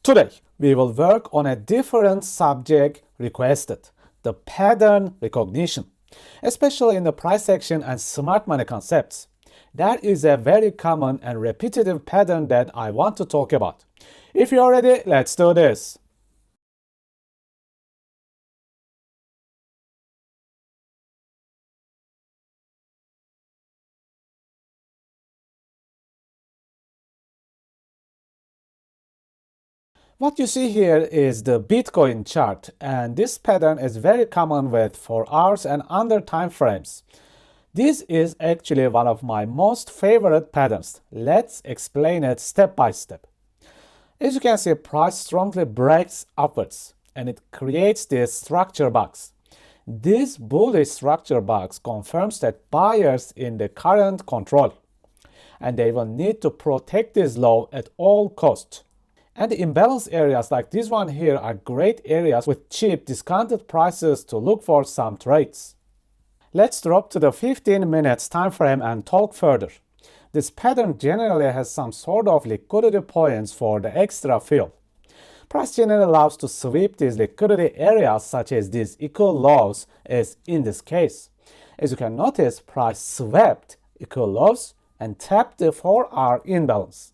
Today, we will work on a different subject requested, the pattern recognition, especially in the price action and smart money concepts. That is a very common and repetitive pattern that I want to talk about. If you're ready, let's do this. What you see here is the Bitcoin chart, and this pattern is very common with 4 hours and under time frames. This is actually one of my most favorite patterns. Let's explain it step by step. As you can see, price strongly breaks upwards and it creates this structure box. This bullish structure box confirms that buyers in the current control, and they will need to protect this low at all costs. And the imbalance areas like this one here are great areas with cheap discounted prices to look for some trades. Let's drop to the 15 minutes time frame and talk further. This pattern generally has some sort of liquidity points for the extra fill. Price generally allows to sweep these liquidity areas such as these equal lows as in this case. As you can notice, price swept equal lows and tapped the 4-hour imbalance.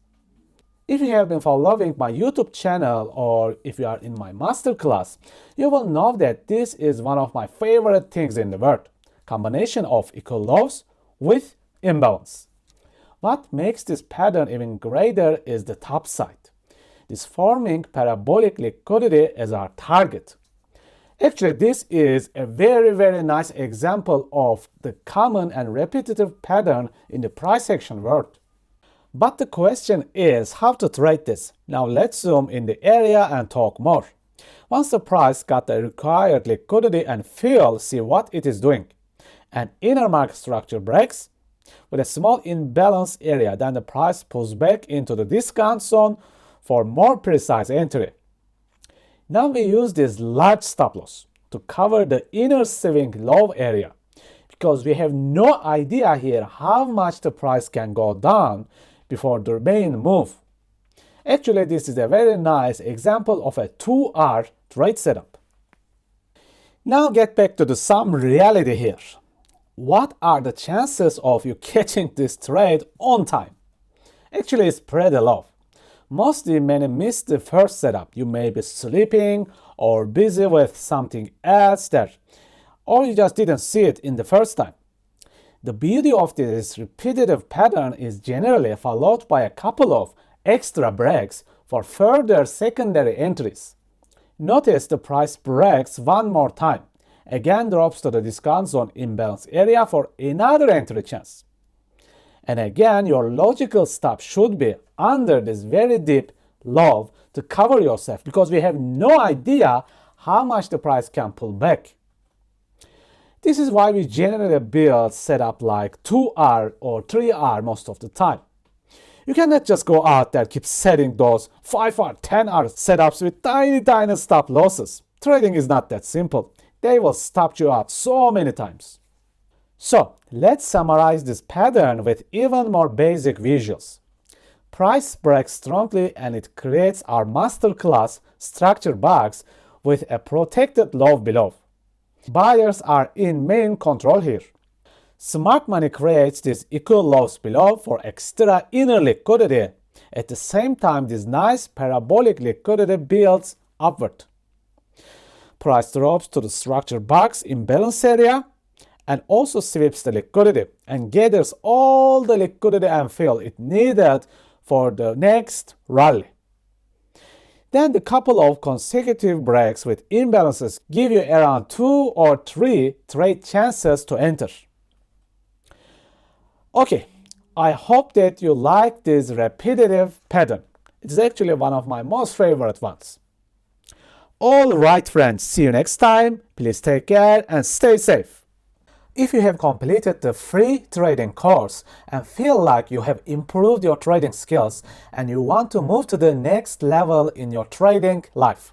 If you have been following my YouTube channel or if you are in my masterclass, you will know that this is one of my favorite things in the world. Combination of equal lows with imbalance. What makes this pattern even greater is the top side. This forming parabolic liquidity as our target. Actually, this is a very nice example of the common and repetitive pattern in the price action world. But the question is how to trade this. Now let's zoom in the area and talk more. Once the price got the required liquidity and fill, see what it is doing. An inner market structure breaks with a small imbalance area, then the price pulls back into the discount zone for more precise entry. Now we use this large stop loss to cover the inner swing low area because we have no idea here how much the price can go down before the main move. Actually, this is a very nice example of a 2-hour trade setup. Now get back to some reality here. What are the chances of you catching this trade on time? Actually, it's pretty low. Mostly many miss the first setup. You may be sleeping or busy with something else there, or you just didn't see it in the first time. The beauty of this repetitive pattern is generally followed by a couple of extra breaks for further secondary entries. Notice the price breaks one more time, again drops to the discount zone imbalance area for another entry chance. And again, your logical stop should be under this very deep low to cover yourself because we have no idea how much the price can pull back. This is why we generally build setup like 2-hour or 3-hour most of the time. You cannot just go out there keep setting those 5-hour, 10-hour setups with tiny stop losses. Trading is not that simple. They will stop you out so many times. So let's summarize this pattern with even more basic visuals. Price breaks strongly and it creates our masterclass structure box with a protected low below. Buyers are in main control here. Smart money creates these equal lows below for extra inner liquidity. At the same time, this nice parabolic liquidity builds upward. Price drops to the structure box imbalance area and also sweeps the liquidity and gathers all the liquidity and fill it needed for the next rally. Then the couple of consecutive breaks with imbalances give you around 2 or 3 trade chances to enter. Okay, I hope that you like this repetitive pattern. It's actually one of my most favorite ones. Alright friends, see you next time. Please take care and stay safe. If you have completed the free trading course and feel like you have improved your trading skills and you want to move to the next level in your trading life,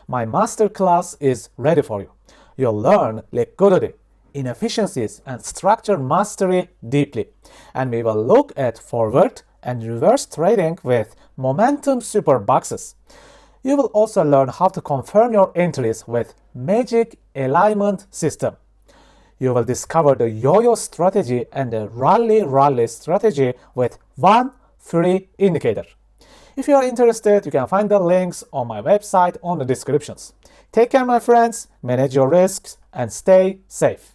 my masterclass is ready for you. You'll learn liquidity, inefficiencies, and structure mastery deeply. And we will look at forward and reverse trading with momentum super boxes. You will also learn how to confirm your entries with Magic Alignment System. You will discover the yo-yo strategy and the rally strategy with one free indicator. If you are interested, you can find the links on my website on the descriptions. Take care, my friends, manage your risks, and stay safe.